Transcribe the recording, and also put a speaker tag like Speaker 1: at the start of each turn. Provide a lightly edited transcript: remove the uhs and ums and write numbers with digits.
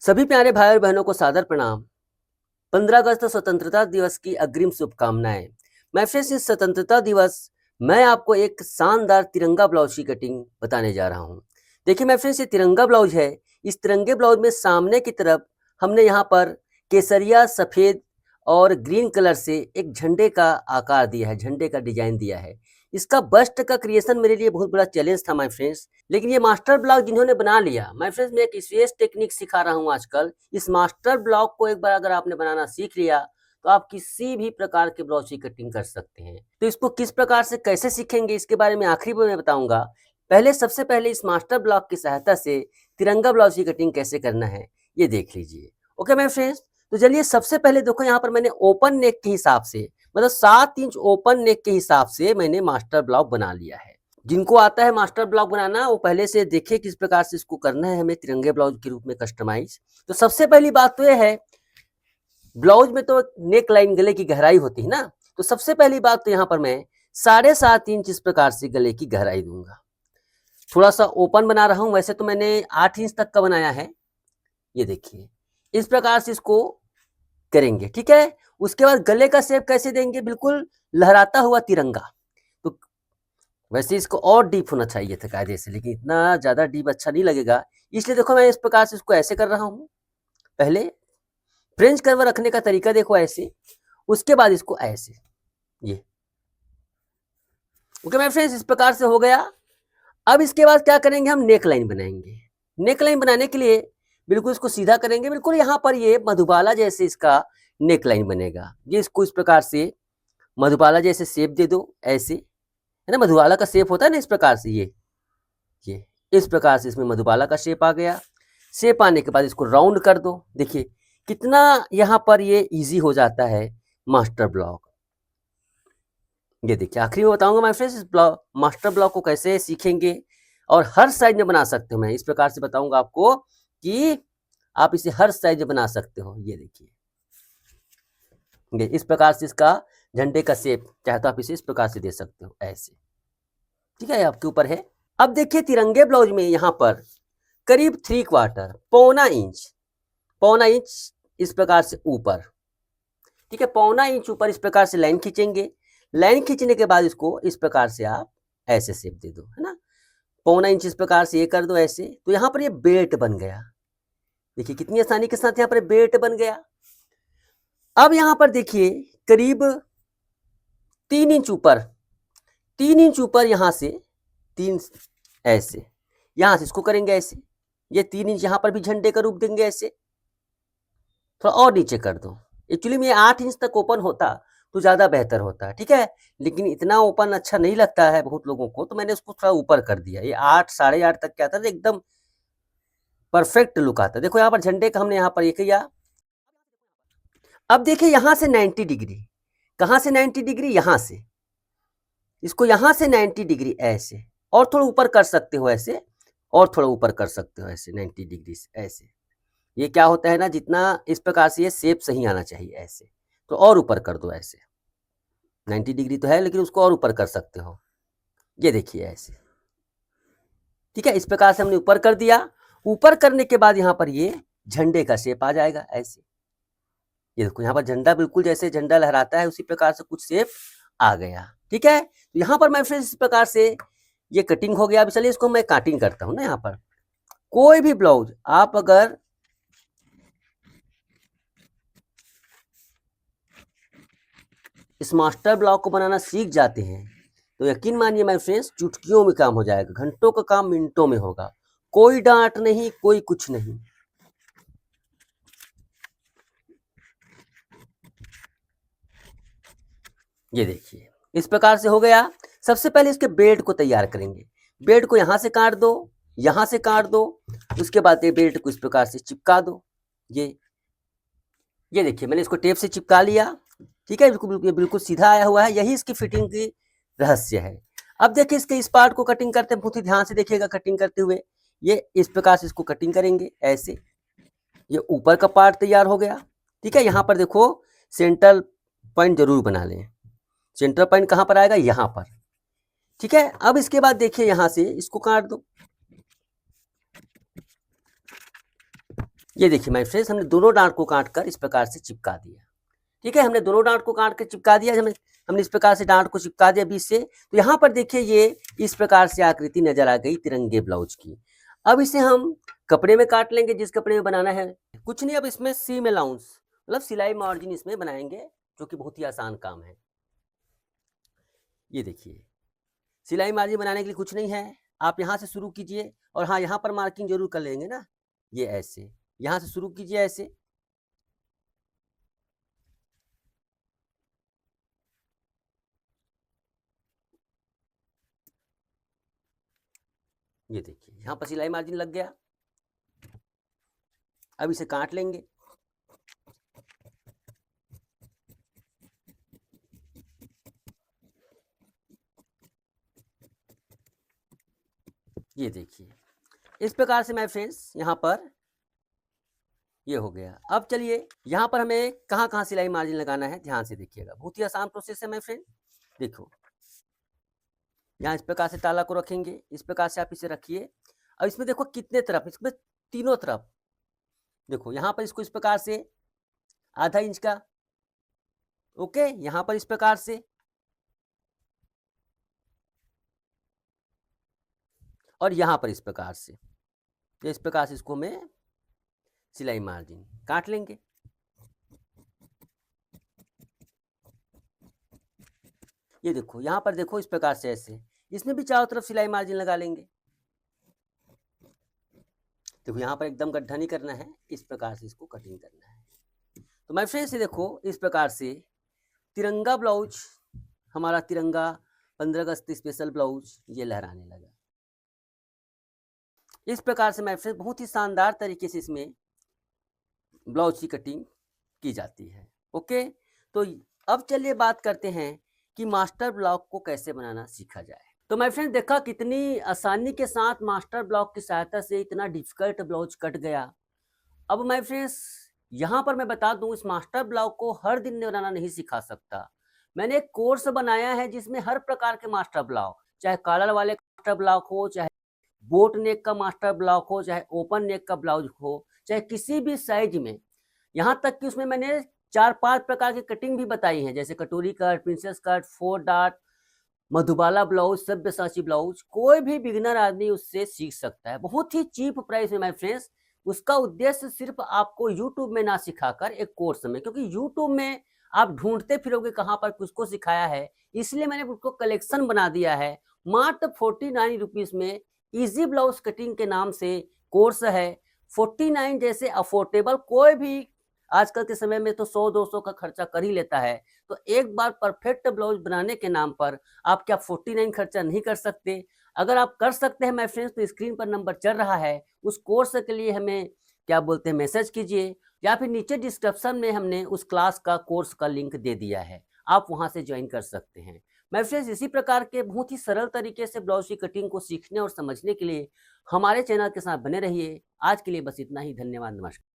Speaker 1: सभी प्यारे भाई और बहनों को सादर प्रणाम। 15 अगस्त स्वतंत्रता दिवस की अग्रिम शुभकामनाएं। मैं फ्रेंड्स इस स्वतंत्रता दिवस मैं आपको एक शानदार तिरंगा ब्लाउज की कटिंग बताने जा रहा हूं। देखिए मैं फ्रेंड्स ये तिरंगा ब्लाउज है। इस तिरंगे ब्लाउज में सामने की तरफ हमने यहाँ पर केसरिया सफ़ेद और ग्रीन कलर से एक झंडे का आकार दिया है, झंडे का डिजाइन दिया है। इसका बस्ट का क्रिएशन मेरे लिए बहुत बड़ा चैलेंज था माय फ्रेंड्स, लेकिन ये मास्टर ब्लॉक जिन्होंने बना लिया माय फ्रेंड्स, मैं एक विशेष टेक्निक सिखा रहा हूँ आजकल। इस मास्टर ब्लॉक को एक बार अगर आपने बनाना सीख लिया तो आप किसी भी प्रकार के ब्लाउज की कटिंग कर सकते हैं। तो इसको किस प्रकार से कैसे सीखेंगे इसके बारे में आखिरी में बताऊंगा। पहले सबसे पहले इस मास्टर ब्लॉक की सहायता से तिरंगा ब्लाउज की कटिंग कैसे करना है ये देख लीजिए। ओके माय फ्रेंड्स, तो चलिए सबसे पहले देखो यहाँ पर मैंने ओपन नेक के हिसाब से मतलब 7 इंच ओपन नेक के हिसाब से मैंने मास्टर ब्लॉक बना लिया है। जिनको आता है मास्टर ब्लॉक बनाना वो पहले से देखे किस प्रकार से इसको करना है हमें तिरंगे ब्लाउज के रूप में कस्टमाइज। तो सबसे पहली बात तो यह है, ब्लाउज में तो नेक लाइन गले की गहराई होती है ना, तो सबसे पहली बात तो यहाँ पर मैं 7.5 इंच इस प्रकार से गले की गहराई दूंगा। थोड़ा सा ओपन बना रहा हूं, वैसे तो मैंने 8 इंच तक का बनाया है। ये देखिए इस प्रकार से इसको करेंगे, ठीक है। उसके बाद गले का शेप कैसे देंगे, बिल्कुल लहराता हुआ तिरंगा। तो वैसे इसको और डीप होना चाहिए था कायदे से, लेकिन इतना ज्यादा डीप अच्छा नहीं लगेगा, इसलिए देखो मैं इस प्रकार से इसको ऐसे कर रहा हूं। पहले फ्रेंच कर्व रखने का तरीका देखो ऐसे, उसके बाद इसको ऐसे, ये ओके माय फ्रेंड्स, इस प्रकार से हो गया। अब इसके बाद क्या करेंगे, हम नेक लाइन बनाएंगे। नेक लाइन बनाने के लिए बिल्कुल इसको सीधा करेंगे, बिल्कुल यहाँ पर ये मधुबाला जैसे इसका नेक लाइन बनेगा। ये इसको इस प्रकार से मधुबाला जैसे शेप दे दो, ऐसे है ना, मधुबाला का शेप होता है ना इस प्रकार से, ये इस प्रकार से इसमें मधुबाला का शेप आ गया। शेप आने के बाद इसको राउंड कर दो। देखिए कितना यहाँ पर ये इजी हो जाता है मास्टर ब्लॉक। ये देखिए आखिरी में बताऊंगा माय फ्रेंड्स इस मास्टर ब्लॉक को कैसे सीखेंगे और हर साइज में बना सकते हो। मैं इस प्रकार से बताऊंगा आपको कि आप इसे हर साइज में बना सकते हो। ये देखिए इस प्रकार से इसका झंडे का शेप चाहे तो आप इसे इस प्रकार से दे सकते हो ऐसे, ठीक है, आपके ऊपर है। अब देखिए तिरंगे ब्लाउज में यहाँ पर करीब 3/4 पौना इंच इस प्रकार से ऊपर, ठीक है, पौना इंच ऊपर इस प्रकार से लाइन खींचेंगे। लाइन खींचने के बाद इसको इस प्रकार से आप ऐसे शेप दे दो, है ना, पौना इंच इस प्रकार से ये कर दो ऐसे। तो यहाँ पर ये बेल्ट बन गया। देखिए कितनी आसानी के साथ यहाँ पर बेल्ट बन गया। अब यहाँ पर देखिए करीब 3 इंच ऊपर यहाँ से 3 ऐसे, यहाँ से इसको करेंगे ऐसे। ये 3 इंच यहाँ पर भी झंडे का रूप देंगे ऐसे। थोड़ा और नीचे कर दो। एक्चुअली में 8 इंच तक ओपन होता तो ज़्यादा बेहतर होता है, ठीक है, लेकिन इतना ओपन अच्छा नहीं लगता है बहुत लोगों को, तो मैंने उसको थोड़ा ऊपर कर दिया। ये 8 8.5 तक क्या था, एकदम परफेक्ट लुक आता है। देखो यहाँ पर झंडे का हमने यहाँ पर ये किया। अब देखिए यहाँ से 90 डिग्री, कहाँ से 90 डिग्री, यहाँ से इसको यहाँ से 90 डिग्री ऐसे, और थोड़ा ऊपर कर सकते हो ऐसे, और थोड़ा ऊपर कर सकते हो ऐसे 90 डिग्री से ऐसे। ये क्या होता है ना, जितना इस प्रकार से ये शेप सही आना चाहिए ऐसे, तो और ऊपर कर दो ऐसे। 90 डिग्री तो है लेकिन उसको और ऊपर कर सकते हो। ये देखिए ऐसे, ठीक है, इस प्रकार से हमने ऊपर कर दिया। ऊपर करने के बाद यहाँ पर ये झंडे का शेप आ जाएगा ऐसे। ये देखो यहाँ पर झंडा बिल्कुल जैसे झंडा लहराता है उसी प्रकार से कुछ शेप आ गया, ठीक है। तो यहाँ पर मैं फिर इस प्रकार से ये कटिंग हो गया। अब चलिए इसको मैं काटिंग करता हूँ ना। यहाँ पर कोई भी ब्लाउज आप अगर इस मास्टर ब्लॉक को बनाना सीख जाते हैं तो यकीन मानिए माय फ्रेंड्स, चुटकियों में काम हो जाएगा, घंटों का काम मिनटों में होगा। कोई डांट नहीं, कोई कुछ नहीं। ये देखिए इस प्रकार से हो गया। सबसे पहले इसके बेल्ट को तैयार करेंगे। बेल्ट को यहाँ से काट दो, यहाँ से काट दो, उसके बाद ये बेल्ट को इस प्रकार से चिपका दो। ये देखिए मैंने इसको टेप से चिपका लिया, ठीक है, बिल्कुल सीधा आया हुआ है। यही इसकी फिटिंग की रहस्य है। अब देखिए इसके इस पार्ट को कटिंग करते हैं, बहुत ही ध्यान से देखिएगा कटिंग करते हुए। ये इस प्रकार से इसको कटिंग करेंगे ऐसे। ये ऊपर का पार्ट तैयार हो गया, ठीक है। यहाँ पर देखो सेंटर पॉइंट जरूर बना लें। सेंटर पॉइंट कहाँ पर आएगा, यहाँ पर, ठीक है। अब इसके बाद देखिए यहाँ से इसको काट दो, ये देखिए माय फ्रेंड्स, हमने दोनों डांट को काट कर इस प्रकार से चिपका दिया। ठीक है, हमने दोनों डांट को काट कर चिपका दिया। हमने इस प्रकार से डांट को चिपका दिया बीच से। तो यहाँ पर देखिए ये इस प्रकार से आकृति नजर आ गई तिरंगे ब्लाउज की। अब इसे हम कपड़े में काट लेंगे, जिस कपड़े में बनाना है। कुछ नहीं, अब इसमें सीम अलाउंस मतलब सिलाई मार्जिन इसमें बनाएंगे, जो कि बहुत ही आसान काम है। ये देखिए, सिलाई मार्जिन बनाने के लिए कुछ नहीं है, आप यहाँ से शुरू कीजिए। और हाँ, यहाँ पर मार्किंग जरूर कर लेंगे ना, ये ऐसे यहाँ से शुरू कीजिए ऐसे। ये देखिए, यहाँ पर सिलाई मार्जिन लग गया। अब इसे काट लेंगे। ये देखिए, इस प्रकार से माय फ्रेंड्स यहाँ पर ये हो गया। अब चलिए, यहाँ पर हमें कहाँ कहाँ सिलाई मार्जिन लगाना है, ध्यान से देखिएगा। बहुत ही आसान प्रोसेस है माय फ्रेंड। देखो, यहाँ इस प्रकार से ताला को रखेंगे, इस प्रकार से आप इसे रखिए। अब इसमें देखो कितने तरफ, इसमें तीनों तरफ। देखो यहाँ पर इसको इस प्रकार से आधा इंच का, ओके, यहाँ पर इस प्रकार से, और यहाँ पर इस प्रकार से। इस प्रकार से इसको मैं सिलाई मार्जिन काट लेंगे। ये देखो, यहाँ पर देखो इस प्रकार से ऐसे, इसमें भी चारों तरफ सिलाई मार्जिन लगा लेंगे। देखो यहाँ पर एकदम गड्ढा नहीं करना है, इस प्रकार से इसको कटिंग करना है। तो माय फ्रेंड्स ये देखो, इस प्रकार से तिरंगा ब्लाउज, हमारा तिरंगा 15 अगस्त स्पेशल ब्लाउज ये लहराने लगा। इस प्रकार से माय फ्रेंड्स बहुत ही शानदार तरीके से इसमें ब्लाउज की कटिंग की जाती है। ओके, तो अब चलिए बात करते हैं कि मास्टर ब्लॉक को कैसे बनाना सीखा जाए। तो माय फ्रेंड देखा कितनी आसानी के साथ मास्टर ब्लॉक की सहायता से इतना डिफिकल्ट ब्लाउज कट गया। अब माय फ्रेंड्स यहाँ पर मैं बता दूं, इस मास्टर ब्लॉक को हर दिन बनाना नहीं सिखा सकता। मैंने एक कोर्स बनाया है जिसमें हर प्रकार के मास्टर ब्लॉक, चाहे कॉलर वाले मास्टर ब्लॉक हो, चाहे बोट नेक का मास्टर ब्लॉक हो, चाहे ओपन नेक का ब्लाउज हो, चाहे किसी भी साइज में, यहाँ तक कि उसमें मैंने 4-5 प्रकार की कटिंग भी बताई है, जैसे कटोरी cut, princess cut, 4 dot, Madhubala blouse, Sabyasachi blouse. कोई भी बिगिनर आदमी उससे सीख सकता है, बहुत ही चीप प्राइस में माय फ्रेंड्स। उसका उद्देश्य सिर्फ आपको यूट्यूब में ना सिखाकर एक कोर्स में, क्योंकि यूट्यूब में आप ढूंढते फिरोगे कहाँ पर किसको सिखाया है, इसलिए मैंने उसको कलेक्शन बना दिया है। मात्र 49 रुपीज में इजी ब्लाउज कटिंग के नाम से कोर्स है। 49 जैसे अफोर्डेबल कोई भी आजकल के समय में तो 100-200 का खर्चा कर ही लेता है। तो एक बार परफेक्ट ब्लाउज बनाने के नाम पर आप क्या 49 खर्चा नहीं कर सकते? अगर आप कर सकते हैं माय फ्रेंड्स, तो स्क्रीन पर नंबर चल रहा है, उस कोर्स के लिए हमें क्या बोलते हैं मैसेज कीजिए, या फिर नीचे डिस्क्रिप्शन में हमने उस क्लास का कोर्स का लिंक दे दिया है, आप वहां से ज्वाइन कर सकते हैं। माय फ्रेंड्स इसी प्रकार के बहुत ही सरल तरीके से ब्लाउज की कटिंग को सीखने और समझने के लिए हमारे चैनल के साथ बने रहिए। आज के लिए बस इतना ही, धन्यवाद, नमस्कार।